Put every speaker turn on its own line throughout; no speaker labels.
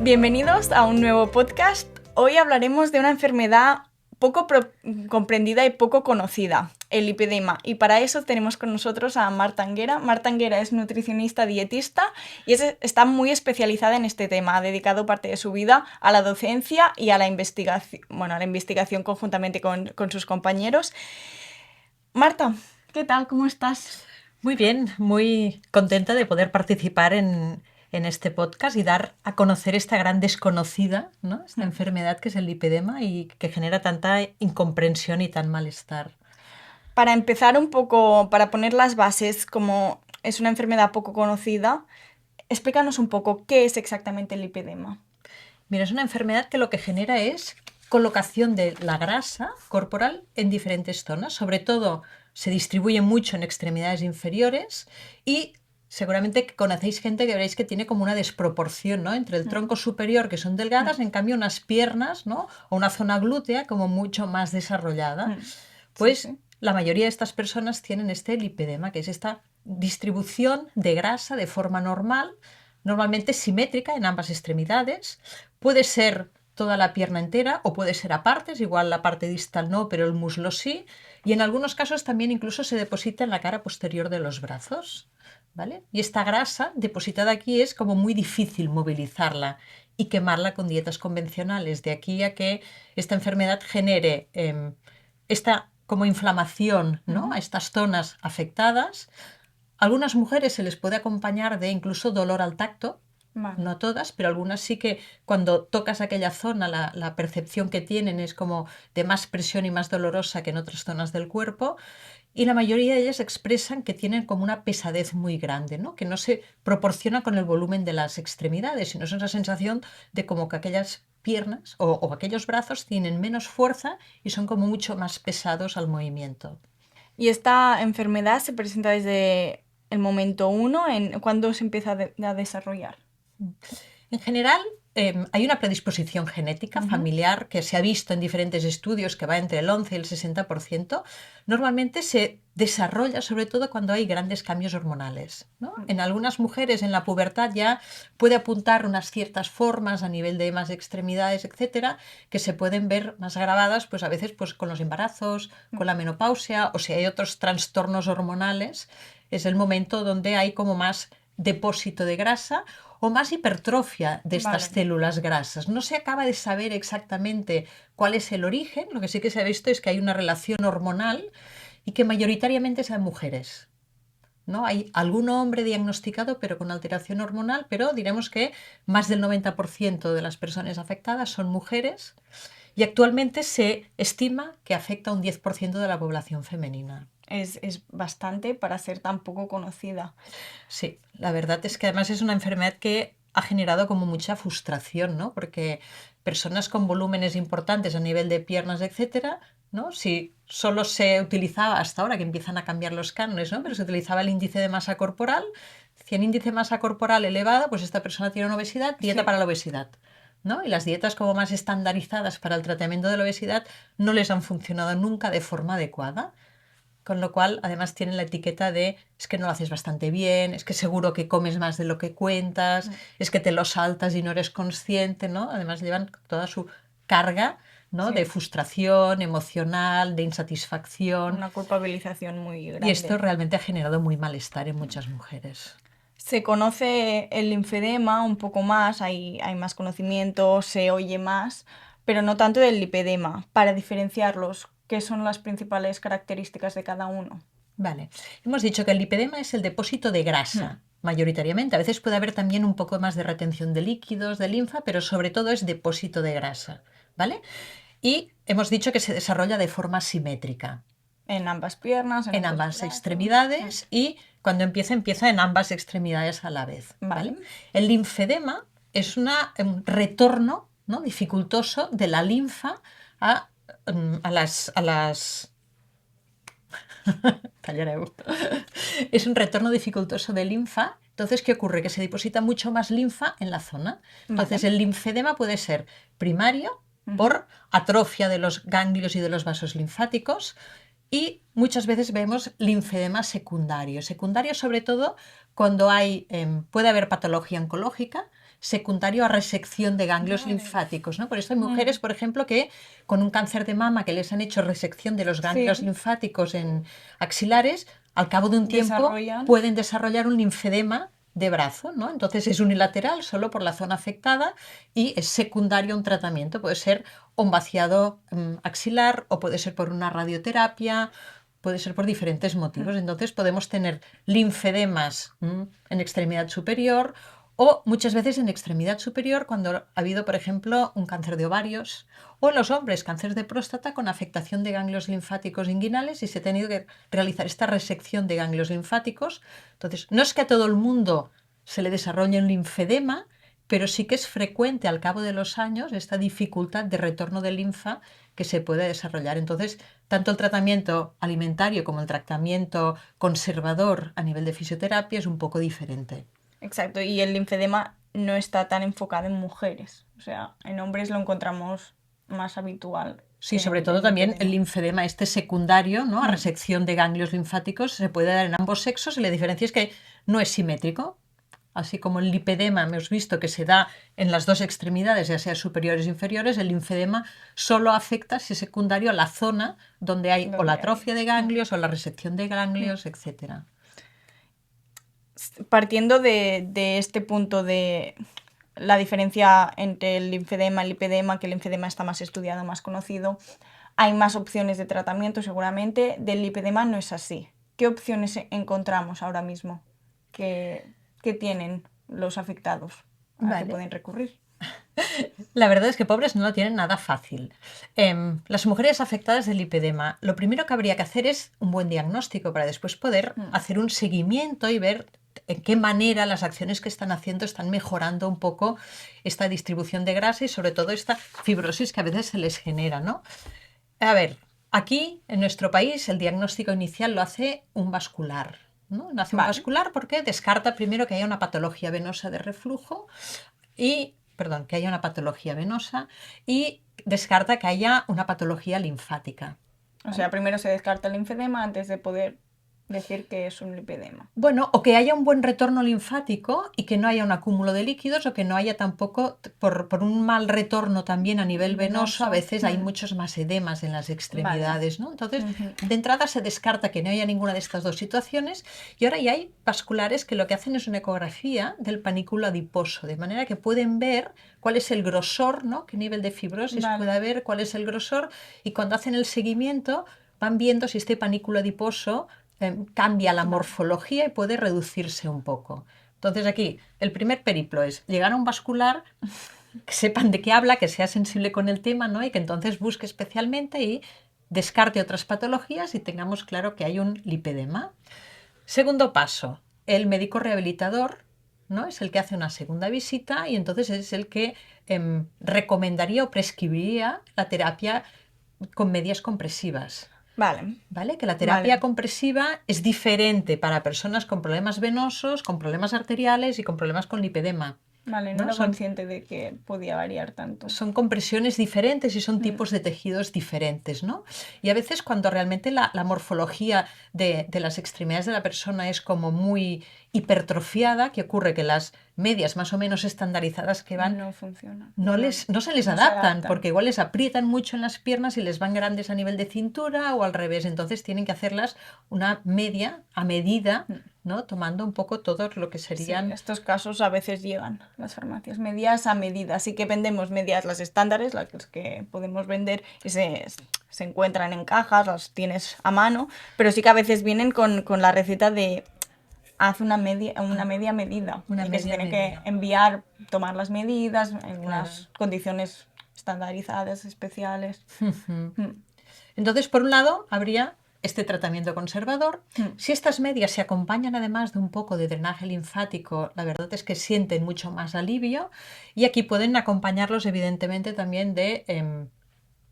Bienvenidos a un nuevo podcast. Hoy hablaremos de una enfermedad poco comprendida y poco conocida, el lipedema. Y para eso tenemos con nosotros a Marta Anguera. Marta Anguera es nutricionista dietista y está muy especializada en este tema. Ha dedicado parte de su vida a la docencia y a la investigación conjuntamente con sus compañeros. Marta, ¿qué tal? ¿Cómo estás?
Muy bien, muy contenta de poder participar en este podcast y dar a conocer esta gran desconocida, ¿no? Esta enfermedad que es el lipedema y que genera tanta incomprensión y tan malestar.
Para empezar un poco, para poner las bases, como es una enfermedad poco conocida, explícanos un poco qué es exactamente el lipedema.
Mira, es una enfermedad que lo que genera es colocación de la grasa corporal en diferentes zonas, sobre todo se distribuye mucho en extremidades inferiores y seguramente conocéis gente que veréis que tiene como una desproporción, ¿no? Entre el tronco superior, que son delgadas, en cambio unas piernas, ¿no? O una zona glútea como mucho más desarrollada. Pues
Sí.
la mayoría de estas personas tienen este lipedema, que es esta distribución de grasa de forma normal, normalmente simétrica en ambas extremidades. Puede ser toda la pierna entera o puede ser a partes, igual la parte distal no, pero el muslo sí. Y en algunos casos también incluso se deposita en la cara posterior de los brazos. ¿Vale? Y esta grasa depositada aquí es como muy difícil movilizarla y quemarla con dietas convencionales. De aquí a que esta enfermedad genere esta como inflamación, ¿no? A estas zonas afectadas. Algunas mujeres se les puede acompañar de incluso dolor al tacto,
Vale.
no todas, pero algunas sí que cuando tocas aquella zona la percepción que tienen es como de más presión y más dolorosa que en otras zonas del cuerpo. Y la mayoría de ellas expresan que tienen como una pesadez muy grande, ¿no? Que no se proporciona con el volumen de las extremidades, sino es una sensación de como que aquellas piernas o aquellos brazos tienen menos fuerza y son como mucho más pesados al movimiento.
¿Y esta enfermedad se presenta desde el momento uno, cuándo se empieza a desarrollar?
En general, hay una predisposición genética familiar que se ha visto en diferentes estudios que va entre el 11 y el 60%. Normalmente se desarrolla sobre todo cuando hay grandes cambios hormonales, ¿no? En algunas mujeres en la pubertad ya puede apuntar unas ciertas formas a nivel de más extremidades, etcétera, que se pueden ver más agravadas pues a veces pues, con los embarazos, con la menopausia o si hay otros trastornos hormonales. Es el momento donde hay como más depósito de grasa o más hipertrofia de estas células grasas. No se acaba de saber exactamente cuál es el origen, lo que sí que se ha visto es que hay una relación hormonal y que mayoritariamente es en mujeres. ¿No? Hay algún hombre diagnosticado pero con alteración hormonal, pero diremos que más del 90% de las personas afectadas son mujeres y actualmente se estima que afecta a un 10% de la población femenina.
Es bastante para ser tan poco conocida.
Sí, la verdad es que además es una enfermedad que ha generado como mucha frustración, ¿no? Porque personas con volúmenes importantes a nivel de piernas, etcétera, ¿no? Si solo se utilizaba hasta ahora que empiezan a cambiar los cánones, ¿no? Pero se utilizaba el índice de masa corporal, si el índice de masa corporal elevado, pues esta persona tiene una obesidad, dieta para la obesidad. ¿No? Y las dietas como más estandarizadas para el tratamiento de la obesidad no les han funcionado nunca de forma adecuada. Con lo cual, además, tienen la etiqueta de es que no lo haces bastante bien, es que seguro que comes más de lo que cuentas, es que te lo saltas y no eres consciente, ¿no? Además, llevan toda su carga, ¿no? De frustración emocional, de insatisfacción.
Una culpabilización muy grande.
Y esto realmente ha generado muy malestar en muchas mujeres.
Se conoce el linfedema un poco más, hay más conocimiento, se oye más, pero no tanto del lipedema. Para diferenciarlos, ¿qué son las principales características de cada uno?
Vale, hemos dicho que el lipedema es el depósito de grasa, mayoritariamente. A veces puede haber también un poco más de retención de líquidos, de linfa, pero sobre todo es depósito de grasa, ¿vale? Y hemos dicho que se desarrolla de forma simétrica.
En ambas piernas,
en ambas extremidades y cuando empieza en ambas extremidades a la vez. ¿Vale? El linfedema es un retorno, ¿no? dificultoso de la linfa a las es un retorno dificultoso de linfa. Entonces, ¿qué ocurre? Que se deposita mucho más linfa en la zona. Entonces, el linfedema puede ser primario por atrofia de los ganglios y de los vasos linfáticos y muchas veces vemos linfedema secundario. Secundario sobre todo cuando puede haber patología oncológica, secundario a resección de ganglios linfáticos, ¿no? Por eso hay mujeres, por ejemplo, que con un cáncer de mama que les han hecho resección de los ganglios linfáticos en axilares, al cabo de un tiempo pueden desarrollar un linfedema de brazo, ¿no? Entonces es unilateral solo por la zona afectada y es secundario a un tratamiento. Puede ser un vaciado axilar o puede ser por una radioterapia, puede ser por diferentes motivos. Entonces podemos tener linfedemas en extremidad superior o muchas veces en extremidad superior cuando ha habido, por ejemplo, un cáncer de ovarios o en los hombres cáncer de próstata con afectación de ganglios linfáticos inguinales y se ha tenido que realizar esta resección de ganglios linfáticos. Entonces, no es que a todo el mundo se le desarrolle un linfedema, pero sí que es frecuente al cabo de los años esta dificultad de retorno de linfa que se puede desarrollar. Entonces, tanto el tratamiento alimentario como el tratamiento conservador a nivel de fisioterapia es un poco diferente.
Exacto, y el linfedema no está tan enfocado en mujeres, o sea, en hombres lo encontramos más habitual.
Sí, sobre todo también el linfedema este secundario, ¿no? A resección de ganglios linfáticos se puede dar en ambos sexos y la diferencia es que no es simétrico. Así como el lipedema hemos visto que se da en las dos extremidades, ya sea superiores o inferiores, el linfedema solo afecta, si es secundario, a la zona donde hay o la atrofia de ganglios o la resección de ganglios, etc.
Partiendo de este punto de la diferencia entre el linfedema y el lipedema, que el linfedema está más estudiado, más conocido, hay más opciones de tratamiento seguramente. Del lipedema no es así. ¿Qué opciones encontramos ahora mismo que tienen los afectados a que pueden recurrir?
La verdad es que pobres no lo tienen nada fácil. Las mujeres afectadas del lipedema, lo primero que habría que hacer es un buen diagnóstico para después poder hacer un seguimiento y ver en qué manera las acciones que están haciendo están mejorando un poco esta distribución de grasa y sobre todo esta fibrosis que a veces se les genera, ¿no? A ver, aquí en nuestro país el diagnóstico inicial lo hace un vascular, ¿no? Lo hace un vascular porque descarta primero que haya una patología venosa de reflujo que haya una patología venosa y descarta que haya una patología linfática.
O sea, primero se descarta el linfedema antes de poder decir que es un lipedema.
Bueno, o que haya un buen retorno linfático y que no haya un acúmulo de líquidos o que no haya tampoco, por un mal retorno también a nivel venoso, a veces hay muchos más edemas en las extremidades, ¿no? Entonces, de entrada se descarta que no haya ninguna de estas dos situaciones y ahora ya hay vasculares que lo que hacen es una ecografía del panículo adiposo, de manera que pueden ver cuál es el grosor, ¿no? Qué nivel de fibrosis puede haber, cuál es el grosor y cuando hacen el seguimiento van viendo si este panículo adiposo cambia la morfología y puede reducirse un poco. Entonces aquí el primer periplo es llegar a un vascular que sepan de qué habla, que sea sensible con el tema, ¿no? Y que entonces busque especialmente y descarte otras patologías y tengamos claro que hay un lipedema. Segundo paso, el médico rehabilitador, ¿no? Es el que hace una segunda visita y entonces es el que recomendaría o prescribiría la terapia con medias compresivas. ¿Vale? Que la terapia compresiva es diferente para personas con problemas venosos, con problemas arteriales y con problemas con lipedema.
Vale, no era consciente de que podía variar tanto.
Son compresiones diferentes y son tipos de tejidos diferentes, ¿no? Y a veces cuando realmente la morfología de las extremidades de la persona es como muy hipertrofiada, ¿qué ocurre? Que las medias más o menos estandarizadas que van
no funcionan.
No se les adaptan, porque igual les aprietan mucho en las piernas y les van grandes a nivel de cintura o al revés. Entonces tienen que hacerlas una media a medida, ¿no? Tomando un poco todo lo que serían...
Sí, estos casos a veces llegan las farmacias, medias a medida. Así que vendemos medias las estándares, las que podemos vender y se encuentran en cajas, las tienes a mano, pero sí que a veces vienen con la receta de... Haz una media medida. Que se tiene que enviar, tomar las medidas en unas condiciones estandarizadas, especiales.
Entonces, por un lado, habría este tratamiento conservador. Si estas medias se acompañan además de un poco de drenaje linfático, la verdad es que sienten mucho más alivio y aquí pueden acompañarlos evidentemente también de...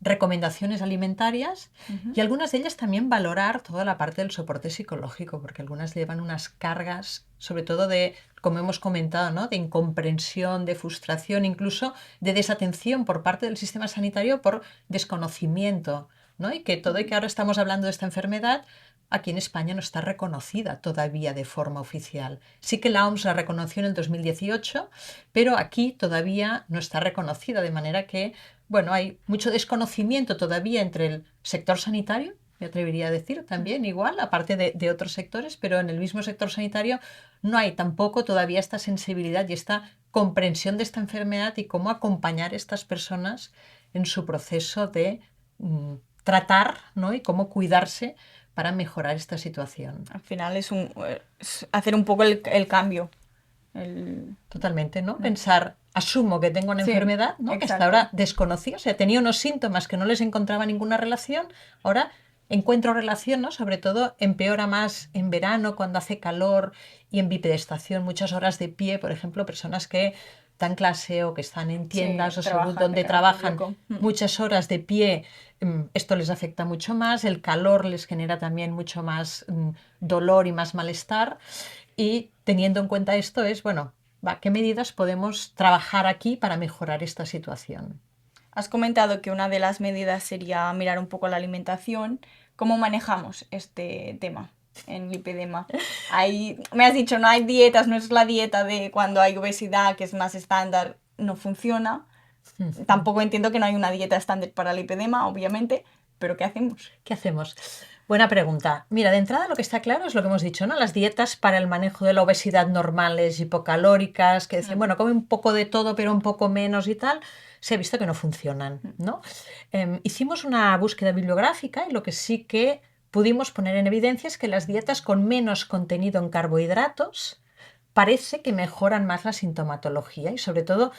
recomendaciones alimentarias y algunas de ellas también valorar toda la parte del soporte psicológico, porque algunas llevan unas cargas, sobre todo de, como hemos comentado, ¿no? De incomprensión, de frustración, incluso de desatención por parte del sistema sanitario por desconocimiento, ¿no? Y que todo y que ahora estamos hablando de esta enfermedad, aquí en España no está reconocida todavía de forma oficial. Sí que la OMS la reconoció en el 2018, pero aquí todavía no está reconocida, de manera que, bueno, hay mucho desconocimiento todavía entre el sector sanitario, me atrevería a decir también igual, aparte de otros sectores, pero en el mismo sector sanitario no hay tampoco todavía esta sensibilidad y esta comprensión de esta enfermedad y cómo acompañar a estas personas en su proceso de tratar, ¿no? Y cómo cuidarse para mejorar esta situación.
Al final es hacer un poco el cambio.
Totalmente, ¿no? Pensar, asumo que tengo una
Sí,
enfermedad, ¿no? Que hasta
exacto.
ahora desconocía, o sea, tenía unos síntomas que no les encontraba ninguna relación, ahora encuentro relación, ¿no? Sobre todo empeora más en verano, cuando hace calor y en bipedestación, muchas horas de pie, por ejemplo, personas que dan clase o que están en tiendas
Sí,
o salud
trabajan de
donde
cara al
trabajan
público.
muchas horas de pie, esto les afecta mucho más, el calor les genera también mucho más dolor y más malestar. Y teniendo en cuenta esto es, bueno, ¿qué medidas podemos trabajar aquí para mejorar esta situación?
Has comentado que una de las medidas sería mirar un poco la alimentación. ¿Cómo manejamos este tema en lipedema? Me has dicho, no hay dietas, no es la dieta de cuando hay obesidad, que es más estándar, no funciona. Tampoco entiendo que no hay una dieta estándar para lipedema, obviamente, pero ¿qué hacemos?
¿Qué hacemos? Buena pregunta. Mira, de entrada lo que está claro es lo que hemos dicho, ¿no? Las dietas para el manejo de la obesidad normales, hipocalóricas, que dicen, bueno, come un poco de todo, pero un poco menos y tal, se ha visto que no funcionan, ¿no? Hicimos una búsqueda bibliográfica y lo que sí que pudimos poner en evidencia es que las dietas con menos contenido en carbohidratos parece que mejoran más la sintomatología y sobre todo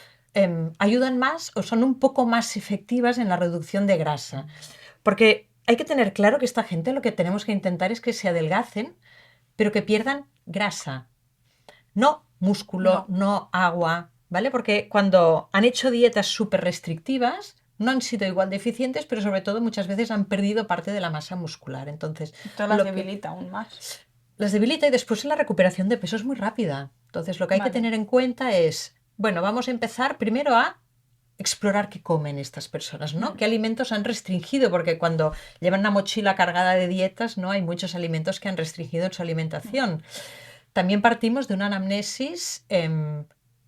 ayudan más o son un poco más efectivas en la reducción de grasa. Porque hay que tener claro que esta gente lo que tenemos que intentar es que se adelgacen, pero que pierdan grasa, no músculo,
No.
no agua, ¿vale? Porque cuando han hecho dietas súper restrictivas, no han sido igual de eficientes, pero sobre todo muchas veces han perdido parte de la masa muscular. Entonces,
Esto las
lo que
debilita aún más.
las debilita y después la recuperación de peso es muy rápida. Entonces, lo que hay que
Vale.
tener en cuenta es, bueno, vamos a empezar primero a explorar qué comen estas personas, ¿no? ¿Qué alimentos han restringido? Porque cuando llevan una mochila cargada de dietas, ¿no? Hay muchos alimentos que han restringido en su alimentación. También partimos de una anamnesis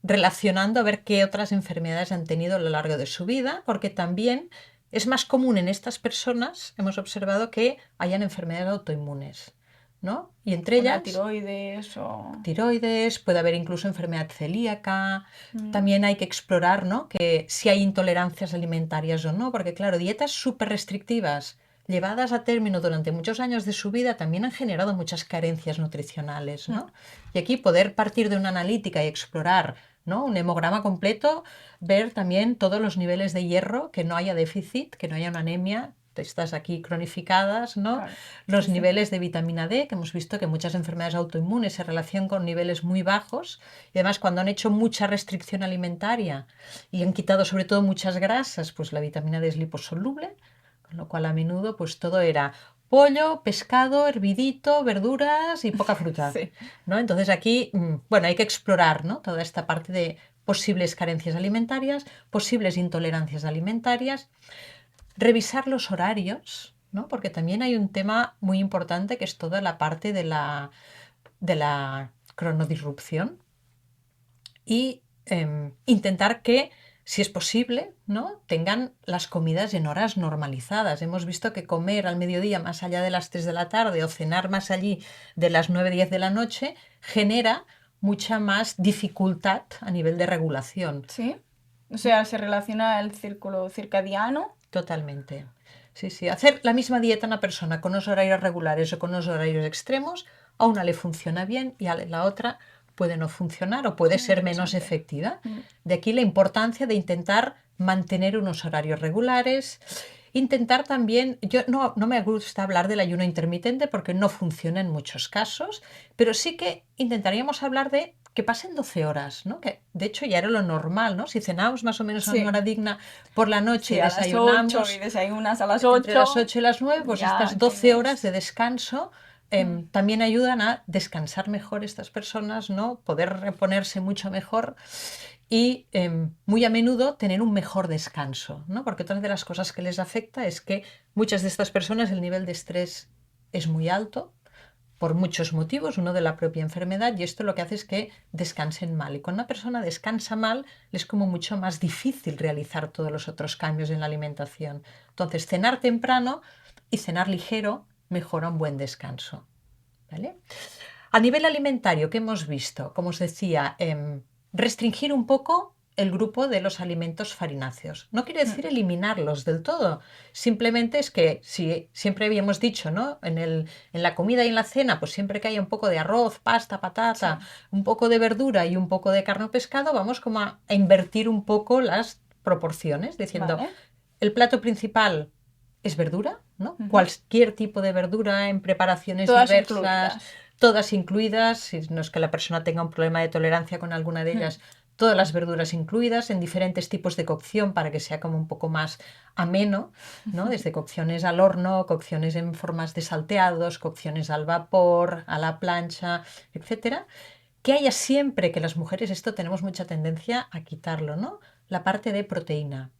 relacionando a ver qué otras enfermedades han tenido a lo largo de su vida, porque también es más común en estas personas, hemos observado que hayan enfermedades autoinmunes, ¿no? Y entre
Con la
ellas
tiroides o...
tiroides, puede haber incluso enfermedad celíaca. También hay que explorar, ¿no? Que si hay intolerancias alimentarias o no, porque claro, dietas súper restrictivas llevadas a término durante muchos años de su vida también han generado muchas carencias nutricionales, ¿no? Y aquí poder partir de una analítica y explorar, ¿no? Un hemograma completo, ver también todos los niveles de hierro, que no haya déficit, que no haya una anemia, estas aquí cronificadas, ¿no?
Claro.
Los
Sí, sí.
niveles de vitamina D, que hemos visto que muchas enfermedades autoinmunes se relacionan con niveles muy bajos y además cuando han hecho mucha restricción alimentaria y han quitado sobre todo muchas grasas, pues la vitamina D es liposoluble, con lo cual a menudo pues todo era pollo, pescado, hervidito, verduras y poca fruta,
Sí.
¿no? Entonces aquí, bueno, hay que explorar, ¿no? Toda esta parte de posibles carencias alimentarias, posibles intolerancias alimentarias, revisar los horarios, ¿no? Porque también hay un tema muy importante que es toda la parte de la cronodisrupción y intentar que, si es posible, ¿no? Tengan las comidas en horas normalizadas. Hemos visto que comer al mediodía más allá de las 3 de la tarde o cenar más allí de las 9-10 de la noche genera mucha más dificultad a nivel de regulación.
Sí. O sea, se relaciona el círculo circadiano.
Totalmente. Sí, sí. Hacer la misma dieta a una persona con unos horarios regulares o con unos horarios extremos, a una le funciona bien y a la otra puede no funcionar o puede ser menos
Interesante.
efectiva. De aquí la importancia de intentar mantener unos horarios regulares. Intentar también, yo no me gusta hablar del ayuno intermitente porque no funciona en muchos casos, pero sí que intentaríamos hablar de que pasen 12 horas, ¿no? Que de hecho ya era lo normal, ¿no? Si cenamos más o menos a una
Sí.
hora digna por la noche
Sí,
y
a las 8 y
desayunamos
desayunas a las
entre las
8,
8 y las 9, pues
ya
estas 12 horas de
tienes...
descanso también ayudan a descansar mejor estas personas, ¿no? Poder reponerse mucho mejor y muy a menudo tener un mejor descanso, ¿no? Porque otra de las cosas que les afecta es que muchas de estas personas el nivel de estrés es muy alto por muchos motivos, uno de la propia enfermedad, y esto lo que hace es que descansen mal. Y cuando una persona descansa mal, es como mucho más difícil realizar todos los otros cambios en la alimentación. Entonces, cenar temprano y cenar ligero mejora un buen descanso. ¿Vale? A nivel alimentario, ¿qué hemos visto? Como os decía, restringir un poco el grupo de los alimentos farináceos. No quiere decir eliminarlos del todo, simplemente es que si siempre habíamos dicho, ¿no? En la comida y en la cena, pues siempre que haya un poco de arroz, pasta, patata, un poco de verdura y un poco de carne o pescado, vamos como a invertir un poco las proporciones, diciendo,
Vale.
el plato principal es verdura, ¿no? Cualquier tipo de verdura en preparaciones
Todas
diversas,
incluidas.
todas incluidas, si no es que la persona tenga un problema de tolerancia con alguna de ellas, todas las verduras incluidas en diferentes tipos de cocción para que sea como un poco más ameno, ¿no? Desde cocciones al horno, cocciones en formas de salteados, cocciones al vapor, a la plancha, etcétera. Que haya siempre, que las mujeres esto tenemos mucha tendencia a quitarlo, ¿no? La parte de proteína.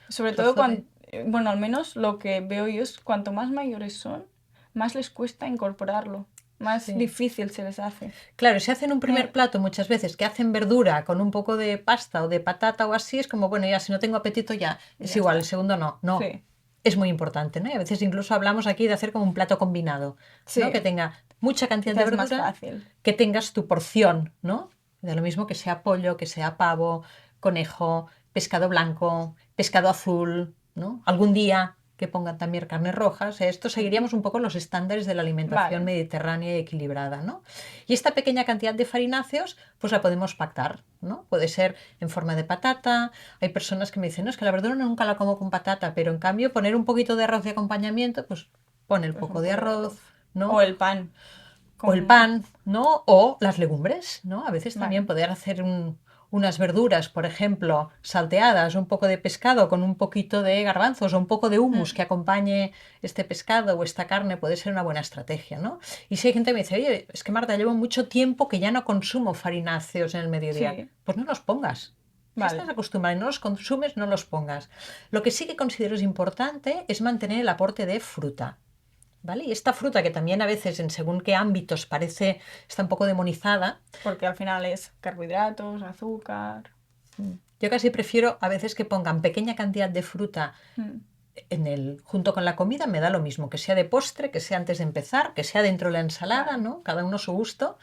Sobre todo
Trozo
cuando,
de...
bueno, al menos lo que veo yo es cuanto más mayores son, más les cuesta incorporarlo, más
Sí.
difícil se les hace.
Claro, si hacen un primer
Eh,
plato muchas veces que hacen verdura con un poco de pasta o de patata o así, es como, bueno, ya si no tengo apetito ya, es
Ya
igual, el
está.
segundo no, no.
Sí,
Es muy importante, ¿no? Y a veces incluso hablamos aquí de hacer como un plato combinado, ¿no? Que
sí,
tenga mucha cantidad de
quizás es más
verdura,
fácil.
que tengas tu porción, ¿no? De lo mismo que sea pollo, que sea pavo, conejo, pescado blanco, pescado azul, ¿no? Algún día que pongan también carnes rojas. Esto seguiríamos un poco los estándares de la alimentación
Vale,
mediterránea y equilibrada, ¿no? Y esta pequeña cantidad de farináceos, pues la podemos pactar, ¿no? Puede ser en forma de patata. Hay personas que me dicen, no, es que la verdura nunca la como con patata, pero en cambio poner un poquito de arroz de acompañamiento, pues pon el
pues
poco
un
de
poco de
arroz,
arroz.
¿no?
O el pan.
O el
Con...
pan, ¿no? O las legumbres, ¿no? A veces también
Vale.
poder hacer unas verduras, por ejemplo, salteadas, un poco de pescado con un poquito de garbanzos o un poco de hummus que acompañe este pescado o esta carne, puede ser una buena estrategia, ¿no? Y si hay gente que me dice, oye, es que Marta, llevo mucho tiempo que ya no consumo farináceos en el mediodía,
Sí,
pues no los pongas. Si estás
vale.
acostumbrado y no los consumes, no los pongas. Lo que sí que considero es importante es mantener el aporte de fruta. ¿Vale? Y esta fruta que también a veces en según qué ámbitos parece, está un poco demonizada,
Porque al final es carbohidratos, azúcar.
yo casi prefiero a veces que pongan pequeña cantidad de fruta
Mm,
junto con la comida, me da lo mismo, que sea de postre, que sea antes de empezar, que sea dentro de la ensalada,
Vale.
¿no? Cada uno a su gusto.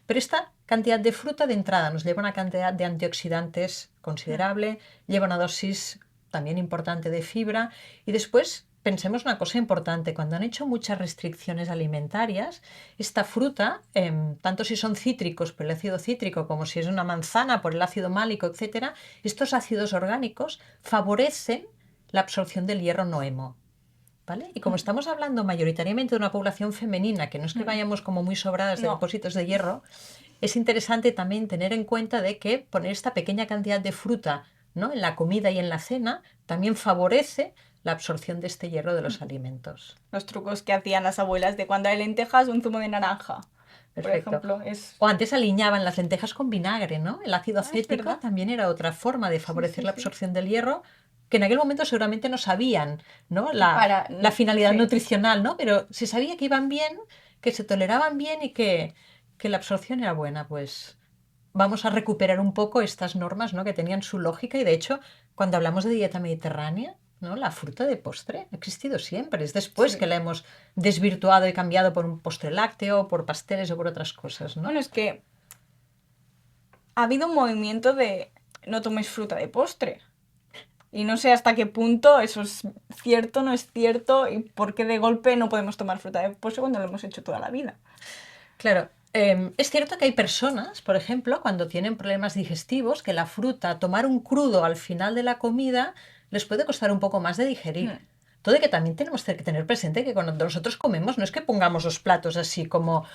Pero esta cantidad de fruta de entrada nos lleva una cantidad de antioxidantes considerable, lleva una dosis también importante de fibra y después pensemos una cosa importante, cuando han hecho muchas restricciones alimentarias, esta fruta, tanto si son cítricos por el ácido cítrico como si es una manzana por el ácido málico, etcétera, estos ácidos orgánicos favorecen la absorción del hierro no hemo. ¿Vale? Y como estamos hablando mayoritariamente de una población femenina, que no es que vayamos como muy sobradas de
No,
depósitos de hierro, es interesante también tener en cuenta de que poner esta pequeña cantidad de fruta, ¿no? En la comida y en la cena también favorece la absorción de este hierro de los alimentos.
los trucos que hacían las abuelas de cuando hay lentejas, un zumo de naranja. Por
Perfecto.
ejemplo, es...
O antes aliñaban las lentejas con vinagre, ¿no? El ácido
Ah, es
acético
verdad.
también era otra forma de
Sí,
favorecer
sí,
la
sí.
absorción del hierro, que en aquel momento seguramente no sabían, ¿no?
Para...
La finalidad
Sí,
nutricional, ¿no? Pero se sabía que iban bien, que se toleraban bien y que la absorción era buena, pues vamos a recuperar un poco estas normas, ¿no? Que tenían su lógica y de hecho, cuando hablamos de dieta mediterránea, ¿no? La fruta de postre ha existido siempre. Es después que
sí.
la hemos desvirtuado y cambiado por un postre lácteo, por pasteles o por otras cosas, ¿no?
Bueno, es que ha habido un movimiento de no tomes fruta de postre. Y no sé hasta qué punto eso es cierto, no es cierto, y por qué de golpe no podemos tomar fruta de postre cuando lo hemos hecho toda la vida.
Claro, es cierto que hay personas, por ejemplo, cuando tienen problemas digestivos, que la fruta, tomar un crudo al final de la comida, les puede costar un poco más de digerir.
Hmm.
Todo y que también tenemos que tener presente que cuando nosotros comemos no es que pongamos los platos así como,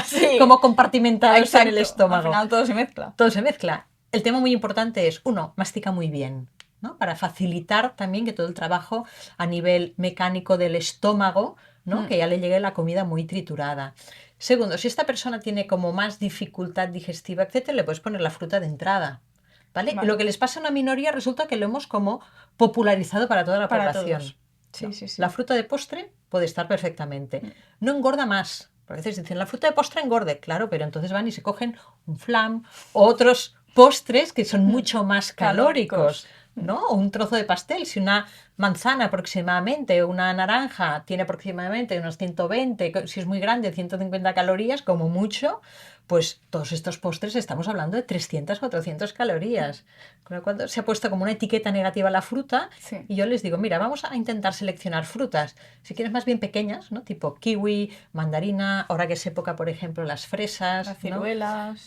Sí,
como compartimentados en el
exacto. Al
estómago.
final todo se mezcla.
Todo se mezcla. El tema muy importante es, uno, mastica muy bien, ¿no? Para facilitar también que todo el trabajo a nivel mecánico del estómago, ¿no?
Hmm.
Que ya le llegue la comida muy triturada. Segundo, si esta persona tiene como más dificultad digestiva, etcétera, le puedes poner la fruta de entrada. ¿Vale? Y lo
Vale,
que les pasa a una minoría resulta que lo hemos como popularizado para toda la
para
población.
todos. Sí,
¿no?
sí, sí.
La fruta de postre puede estar perfectamente. No engorda más. A veces dicen, la fruta de postre engorde, claro, pero entonces van y se cogen un flan o otros postres que son mucho más calóricos, ¿no? O un trozo de pastel, si una manzana aproximadamente, una naranja tiene aproximadamente unos 120, si es muy grande, 150 calorías, como mucho, pues todos estos postres estamos hablando de 300, 400 calorías. Con lo cual se ha puesto como una etiqueta negativa a la fruta
Sí.
y yo les digo, mira, vamos a intentar seleccionar frutas, si quieres más bien pequeñas, ¿no? Tipo kiwi, mandarina, ahora que es época, por ejemplo, las fresas,
Las
¿no?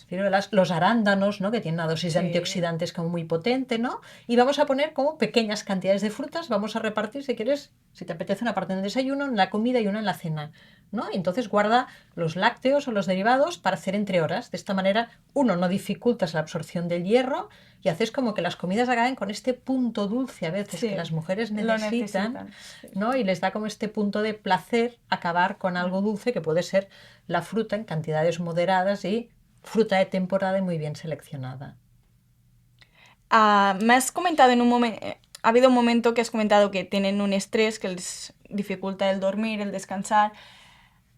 ciruelas.
Los arándanos, ¿no? Que tienen una dosis de
Sí.
antioxidantes como muy potente, ¿no? Y vamos a poner como pequeñas cantidades de frutas, vamos a repartir, si quieres, si te apetece, una parte en el desayuno, en la comida y una en la cena, ¿no? Y entonces guarda los lácteos o los derivados para hacer entre horas. De esta manera, uno, no dificultas la absorción del hierro y haces como que las comidas acaben con este punto dulce a veces
Sí,
que las mujeres
lo
necesitan,
necesitan. Sí.
¿no? Y les da como este punto de placer acabar con algo dulce que puede ser la fruta en cantidades moderadas y fruta de temporada y muy bien seleccionada.
Me has comentado en un momento, ha habido un momento que has comentado que tienen un estrés que les dificulta el dormir, el descansar.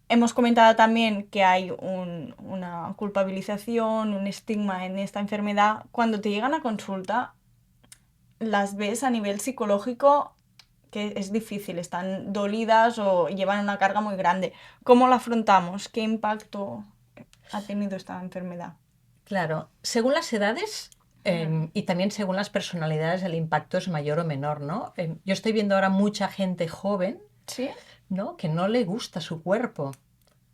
Hemos comentado también que hay una culpabilización, un estigma en esta enfermedad. Cuando te llegan a consulta, las ves a nivel psicológico que es difícil, están dolidas o llevan una carga muy grande. ¿Cómo la afrontamos? ¿Qué impacto ha tenido esta enfermedad?
Claro, según las edades y también según las personalidades el impacto es mayor o menor, ¿no? Yo estoy viendo ahora mucha gente joven,
¿Sí?
¿no? Que no le gusta su cuerpo,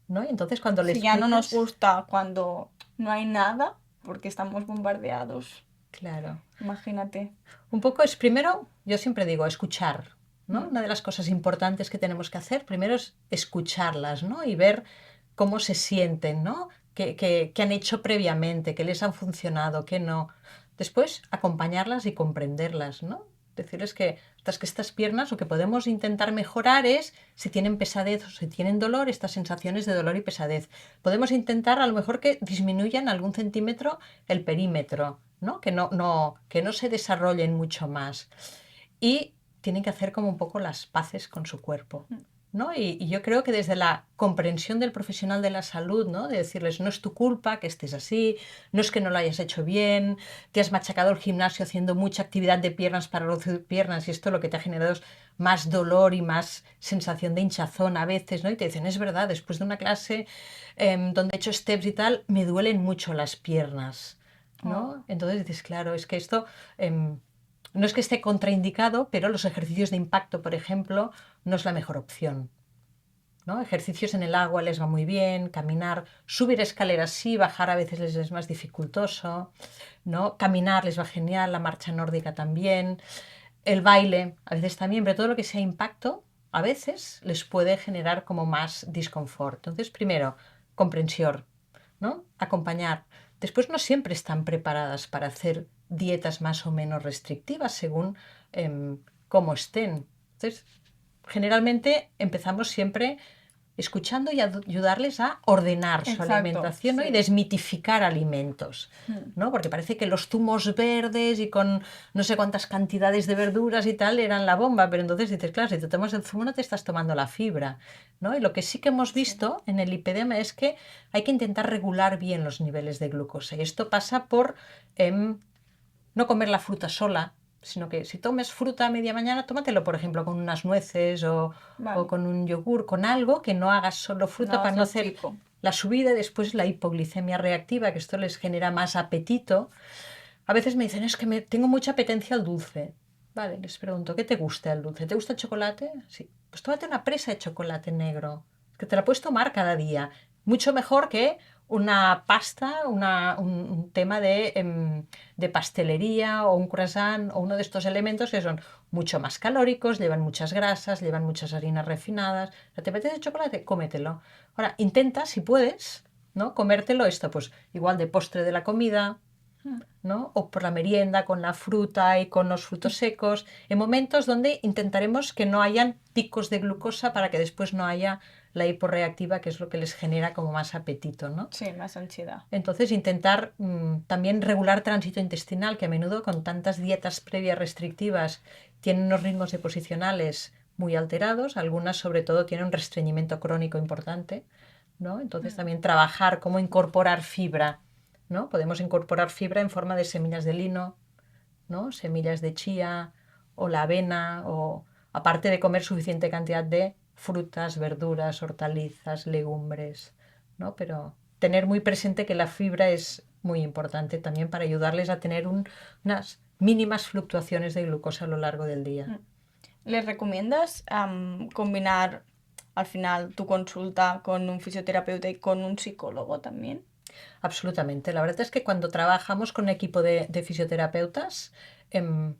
¿no? Y entonces cuando le
Si ya no nos
explicas,
gusta cuando no hay nada, porque estamos bombardeados,
claro,
imagínate.
un poco es primero, yo siempre digo, escuchar, ¿no?
Mm.
Una de las cosas importantes que tenemos que hacer primero es escucharlas, ¿no? Y ver cómo se sienten, ¿no? ¿Qué han hecho previamente, qué les han funcionado, qué no. Después, acompañarlas y comprenderlas, ¿no? Decirles que estas piernas lo que podemos intentar mejorar es si tienen pesadez o si tienen dolor, estas sensaciones de dolor y pesadez. Podemos intentar a lo mejor que disminuyan algún centímetro el perímetro, ¿no? Que no se desarrollen mucho más. Y tienen que hacer como un poco las paces con su cuerpo. ¿No? Y yo creo que desde la comprensión del profesional de la salud, ¿no? De decirles, no es tu culpa que estés así, no es que no lo hayas hecho bien, te has machacado el gimnasio haciendo mucha actividad de piernas para reducir piernas y esto lo que te ha generado es más dolor y más sensación de hinchazón a veces, ¿no? Y te dicen, es verdad, después de una clase donde he hecho steps y tal, me duelen mucho las piernas,
Oh.
¿no? Entonces dices, claro, es que esto no es que esté contraindicado, pero los ejercicios de impacto, por ejemplo, no es la mejor opción, ¿no? Ejercicios en el agua les va muy bien, caminar, subir escaleras sí, bajar a veces les es más dificultoso, ¿no? Caminar les va genial, la marcha nórdica también, el baile a veces también, pero todo lo que sea impacto a veces les puede generar como más disconfort. Entonces, primero, comprensión, ¿no? Acompañar. Después no siempre están preparadas para hacer dietas más o menos restrictivas según cómo estén. Entonces, generalmente empezamos siempre escuchando y ayudarles a ordenar su
Exacto,
alimentación, ¿no? Y
sí.
desmitificar alimentos, ¿no? Porque parece que los zumos verdes y con no sé cuántas cantidades de verduras y tal eran la bomba, pero entonces dices, claro, si te tomas el zumo no te estás tomando la fibra, ¿no? Y lo que sí que hemos
Sí.
visto en el lipedema es que hay que intentar regular bien los niveles de glucosa y esto pasa por no comer la fruta sola, sino que si tomes fruta a media mañana, tómatelo, por ejemplo, con unas nueces o
Vale.
con un yogur, con algo que no hagas solo
No
fruta
va a
para no
ser
hacer
pico.
la subida y después la hipoglicemia reactiva, que esto les genera más apetito. A veces me dicen, es que tengo mucha apetencia al dulce. Vale, les pregunto, ¿qué te gusta el dulce? ¿Te gusta el chocolate? Sí. Pues tómate una presa de chocolate negro, que te la puedes tomar cada día. Mucho mejor que una pasta, un tema de pastelería o un croissant o uno de estos elementos que son mucho más calóricos, llevan muchas grasas, llevan muchas harinas refinadas. ¿Te apetece chocolate? Cómetelo. Ahora, intenta, si puedes, ¿no? Comértelo esto, pues igual de postre de la comida, ¿no? O por la merienda con la fruta y con los frutos secos, en momentos donde intentaremos que no hayan picos de glucosa para que después no haya la hiporreactiva, que es lo que les genera como más apetito, ¿no?
Sí, más ansiedad.
Entonces intentar también regular tránsito intestinal, que a menudo con tantas dietas previas restrictivas tienen unos ritmos deposicionales muy alterados, algunas sobre todo tienen un restreñimiento crónico importante, ¿no? Entonces también trabajar cómo incorporar fibra, ¿no? Podemos incorporar fibra en forma de semillas de lino, ¿no? Semillas de chía o la avena, o aparte de comer suficiente cantidad de frutas, verduras, hortalizas, legumbres, ¿no? Pero tener muy presente que la fibra es muy importante también para ayudarles a tener unas mínimas fluctuaciones de glucosa a lo largo del día.
¿Les recomiendas combinar al final tu consulta con un fisioterapeuta y con un psicólogo también?
Absolutamente. La verdad es que cuando trabajamos con un equipo de fisioterapeutas,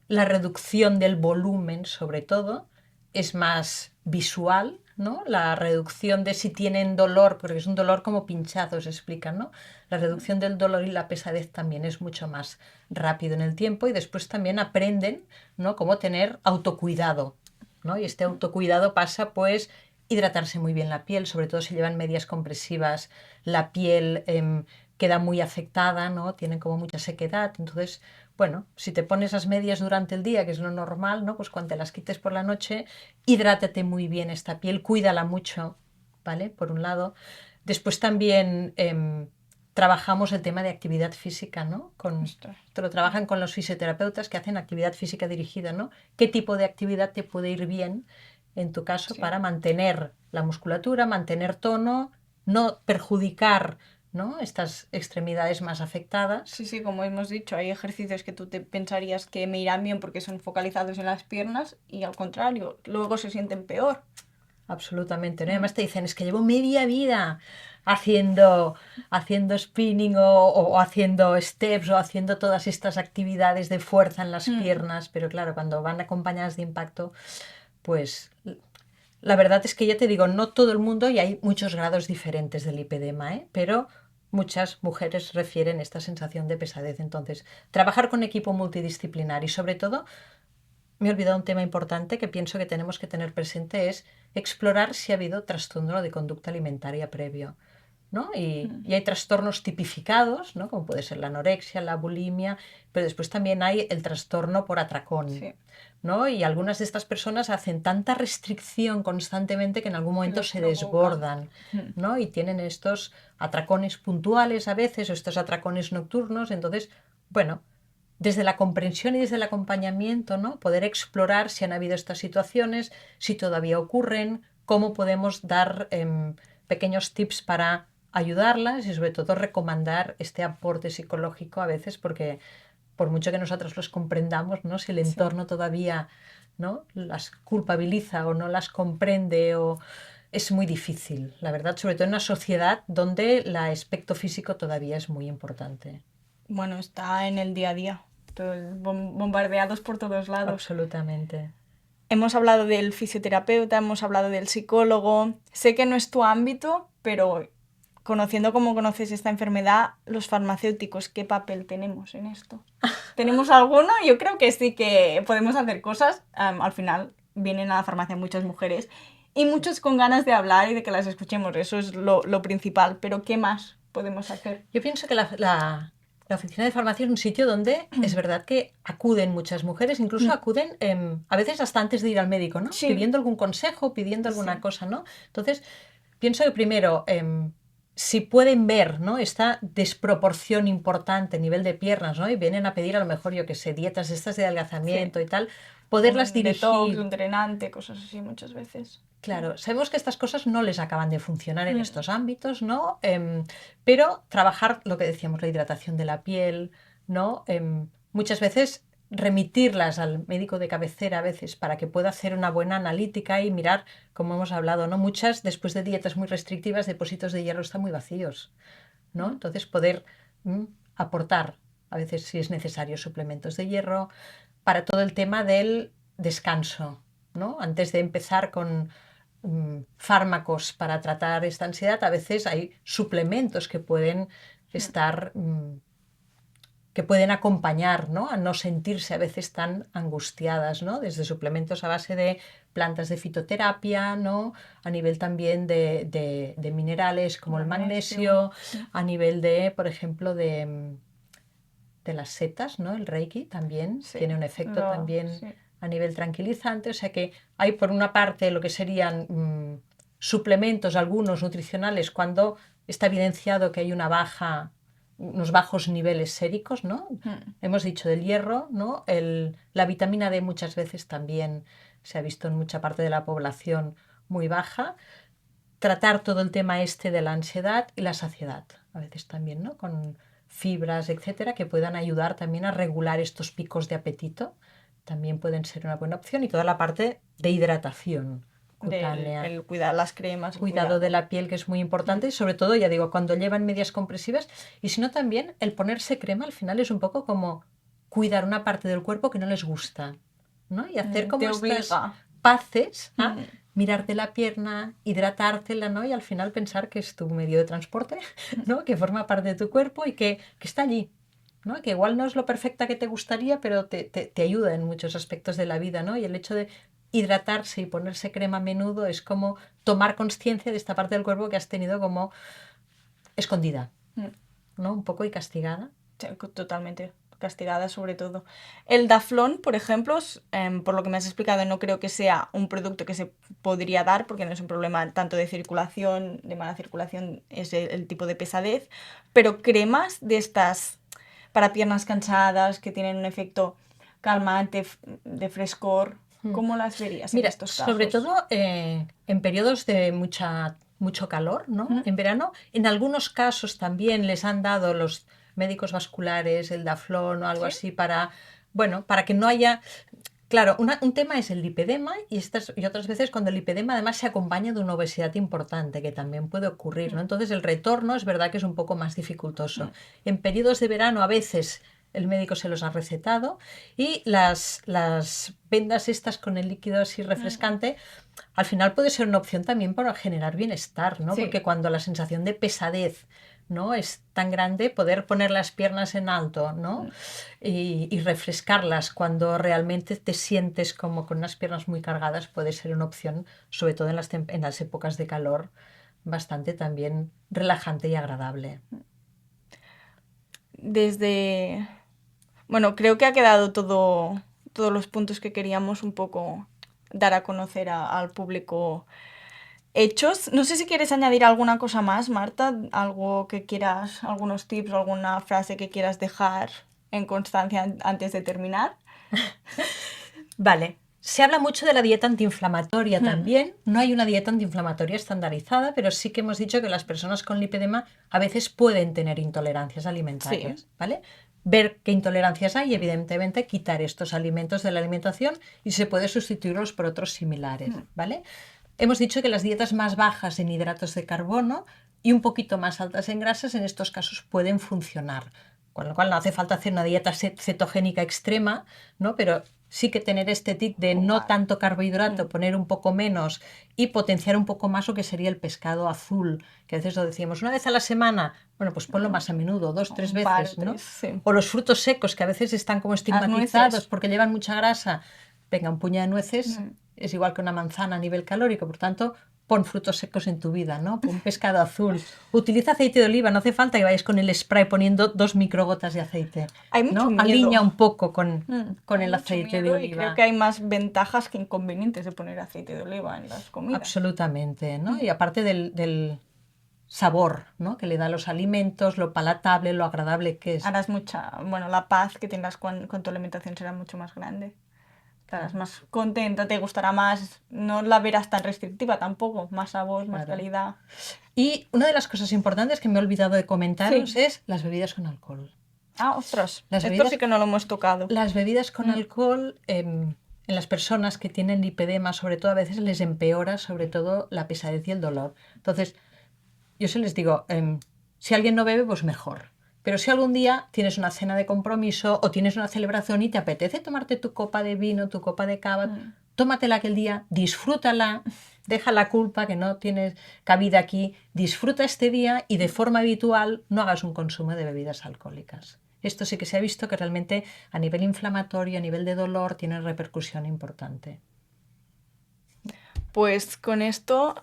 la reducción del volumen, sobre todo, es más visual, ¿no? La reducción de si tienen dolor, porque es un dolor como pinchazos, explican, ¿no? La reducción del dolor y la pesadez también es mucho más rápido en el tiempo y después también aprenden, ¿no? Cómo tener autocuidado, ¿no? Y este autocuidado pasa, pues, hidratarse muy bien la piel, sobre todo si llevan medias compresivas, la piel queda muy afectada, ¿no? Tienen como mucha sequedad. Entonces, bueno, si te pones las medias durante el día, que es lo normal, ¿no? Pues cuando te las quites por la noche, hidrátate muy bien esta piel, cuídala mucho, ¿vale? Por un lado. Después también trabajamos el tema de actividad física, ¿no? Lo trabajan con los fisioterapeutas que hacen actividad física dirigida, ¿no? ¿Qué tipo de actividad te puede ir bien en tu caso para mantener la musculatura, mantener tono, no perjudicar, ¿no? Estas extremidades más afectadas?
Sí, sí, como hemos dicho, hay ejercicios que tú te pensarías que me irán bien porque son focalizados en las piernas y al contrario, luego se sienten peor.
Absolutamente, ¿no? Además te dicen, es que llevo media vida haciendo spinning o haciendo steps o haciendo todas estas actividades de fuerza en las piernas, pero claro, cuando van acompañadas de impacto, pues la verdad es que ya te digo, no todo el mundo y hay muchos grados diferentes del lipedema, ¿eh? Pero muchas mujeres refieren esta sensación de pesadez. Entonces, trabajar con equipo multidisciplinar y sobre todo me he olvidado un tema importante que pienso que tenemos que tener presente es explorar si ha habido trastorno de conducta alimentaria previo, ¿no? Y hay trastornos tipificados, ¿no? Como puede ser la anorexia, la bulimia, pero después también hay el trastorno por atracón,
Sí.
¿no? Y algunas de estas personas hacen tanta restricción constantemente que en algún
Que
momento
los
se
provoca.
desbordan, ¿no? Y tienen estos atracones puntuales a veces o estos atracones nocturnos, entonces, bueno, desde la comprensión y desde el acompañamiento, ¿no? Poder explorar si han habido estas situaciones, si todavía ocurren, cómo podemos dar pequeños tips para ayudarlas y sobre todo recomendar este aporte psicológico a veces porque por mucho que nosotros los comprendamos, ¿no? Si el entorno todavía, ¿no? las culpabiliza o no las comprende o es muy difícil, la verdad, sobre todo en una sociedad donde el aspecto físico todavía es muy importante.
Bueno, está en el día a día, bombardeados por todos lados.
Absolutamente.
Hemos hablado del fisioterapeuta, hemos hablado del psicólogo. Sé que no es tu ámbito, pero conociendo cómo conoces esta enfermedad, los farmacéuticos, ¿qué papel tenemos en esto? ¿Tenemos alguno? Yo creo que sí que podemos hacer cosas. Al final vienen a la farmacia muchas mujeres y muchos con ganas de hablar y de que las escuchemos. Eso es lo principal. Pero ¿qué más podemos hacer?
Yo pienso que la oficina de farmacia es un sitio donde es verdad que acuden muchas mujeres, incluso acuden a veces hasta antes de ir al médico, ¿no?
Sí.
Pidiendo algún consejo, pidiendo alguna cosa, ¿no? Entonces, pienso que primero, si pueden ver, ¿no? Esta desproporción importante a nivel de piernas, ¿no? Y vienen a pedir a lo mejor, yo qué sé, dietas estas de adelgazamiento y tal, poderlas
Un detox,
dirigir.
un drenante, cosas así muchas veces.
Claro, sabemos que estas cosas no les acaban de funcionar en estos ámbitos, ¿no? Pero trabajar lo que decíamos, la hidratación de la piel, ¿no? Muchas veces remitirlas al médico de cabecera a veces para que pueda hacer una buena analítica y mirar, como hemos hablado, ¿no? Muchas, después de dietas muy restrictivas, depósitos de hierro están muy vacíos, ¿no? Entonces poder aportar, a veces si es necesario, suplementos de hierro para todo el tema del descanso, ¿no? Antes de empezar con fármacos para tratar esta ansiedad, a veces hay suplementos que pueden estar, que pueden acompañar, ¿no? A no sentirse a veces tan angustiadas, ¿no? Desde suplementos a base de plantas de fitoterapia, ¿no? A nivel también de minerales como el magnesio, a nivel de, por ejemplo, de las setas, ¿no? El Reiki también tiene un efecto también a nivel tranquilizante, o sea que hay por una parte lo que serían suplementos, algunos nutricionales, cuando está evidenciado que hay unos bajos niveles séricos, ¿no? Hemos dicho del hierro, ¿no? La vitamina D muchas veces también se ha visto en mucha parte de la población muy baja. Tratar todo el tema de la ansiedad y la saciedad, a veces también, ¿no? Con fibras, etcétera, que puedan ayudar también a regular estos picos de apetito, también pueden ser una buena opción. Y toda la parte de hidratación cutánea.
El cuidar las cremas.
Cuidado de la piel, que es muy importante, y sobre todo, ya digo, cuando llevan medias compresivas, y si no también el ponerse crema al final es un poco como cuidar una parte del cuerpo que no les gusta, ¿no? Y hacer como estas paces a mirarte la pierna, hidratártela, ¿no? Y al final pensar que es tu medio de transporte, ¿no? Que forma parte de tu cuerpo y que está allí, ¿no? Que igual no es lo perfecta que te gustaría, pero te ayuda en muchos aspectos de la vida, ¿no? Y el hecho de hidratarse y ponerse crema a menudo es como tomar conciencia de esta parte del cuerpo que has tenido como escondida, ¿no? Un poco y castigada.
Sí, totalmente castigada sobre todo. El Daflón, por ejemplo, por lo que me has explicado, no creo que sea un producto que se podría dar porque no es un problema tanto de circulación, de mala circulación, es el tipo de pesadez, pero cremas de estas para piernas cansadas que tienen un efecto calmante, de frescor, ¿cómo las verías en estos casos?
Sobre todo en periodos de mucho calor, ¿no? En verano, en algunos casos también les han dado los médicos vasculares, el Daflón o algo así para que no haya... Claro, un tema es el lipedema y otras veces cuando el lipedema además se acompaña de una obesidad importante, que también puede ocurrir, ¿no? Entonces el retorno es verdad que es un poco más dificultoso. En periodos de verano a veces el médico se los ha recetado y las vendas estas con el líquido así refrescante al final puede ser una opción también para generar bienestar, ¿no? Porque cuando la sensación de pesadez, ¿no?, es tan grande, poder poner las piernas en alto, ¿no? Y refrescarlas cuando realmente te sientes como con unas piernas muy cargadas puede ser una opción, sobre todo en las épocas de calor, bastante también relajante y agradable.
Bueno, creo que ha quedado todos los puntos que queríamos un poco dar a conocer al público hechos. No sé si quieres añadir alguna cosa más, Marta, algo que quieras, algunos tips o alguna frase que quieras dejar en constancia antes de terminar.
Vale. Se habla mucho de la dieta antiinflamatoria también. No hay una dieta antiinflamatoria estandarizada, pero sí que hemos dicho que las personas con lipedema a veces pueden tener intolerancias alimentarias, ¿vale? Ver qué intolerancias hay y, evidentemente, quitar estos alimentos de la alimentación y se puede sustituirlos por otros similares, ¿vale? Hemos dicho que las dietas más bajas en hidratos de carbono y un poquito más altas en grasas en estos casos pueden funcionar, con lo cual no hace falta hacer una dieta cetogénica extrema, ¿no? Pero sí que tener este tip de no tanto carbohidrato, poner un poco menos y potenciar un poco más lo que sería el pescado azul, que a veces lo decíamos una vez a la semana, bueno, pues ponlo más a menudo, 2-3 veces, ¿no?
Sí.
O los frutos secos, que a veces están como estigmatizados porque llevan mucha grasa. Venga, un puñado de nueces es igual que una manzana a nivel calórico, por tanto, pon frutos secos en tu vida, ¿no? Pon pescado azul. Utiliza aceite de oliva, no hace falta que vayas con el spray poniendo 2 microgotas de aceite.
Hay mucho miedo.
Alinea un poco con el aceite de oliva.
Y creo que hay más ventajas que inconvenientes de poner aceite de oliva en las comidas.
Absolutamente, ¿no? Y aparte del sabor, ¿no?, que le da a los alimentos, lo palatable, lo agradable que es.
Harás la paz que tengas con tu alimentación será mucho más grande. Estarás más contenta, te gustará más, no la verás tan restrictiva tampoco, más sabor, más calidad.
Y una de las cosas importantes que me he olvidado de comentaros es las bebidas con alcohol.
Ah, ostras, esto sí que no lo hemos tocado.
Las bebidas con alcohol en las personas que tienen lipedema, sobre todo, a veces les empeora sobre todo la pesadez y el dolor. Entonces, yo se les digo, si alguien no bebe, pues mejor. Pero si algún día tienes una cena de compromiso o tienes una celebración y te apetece tomarte tu copa de vino, tu copa de cava, tómatela aquel día, disfrútala, deja la culpa que no tienes cabida aquí, disfruta este día y de forma habitual no hagas un consumo de bebidas alcohólicas. Esto sí que se ha visto que realmente a nivel inflamatorio, a nivel de dolor, tiene repercusión importante.
Pues con esto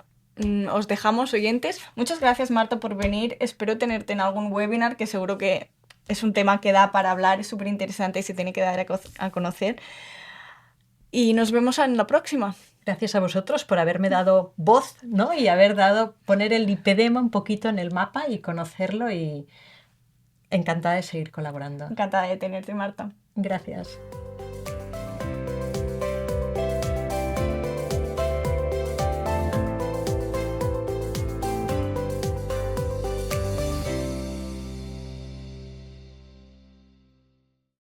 os dejamos, oyentes. Muchas gracias, Marta, por venir. Espero tenerte en algún webinar, que seguro que es un tema que da para hablar, es súper interesante y se tiene que dar a conocer. y nos vemos en la próxima.
Gracias a vosotros por haberme dado voz, ¿no? Y poner el lipedema un poquito en el mapa y conocerlo, y encantada de seguir colaborando.
Encantada de tenerte, Marta.
Gracias.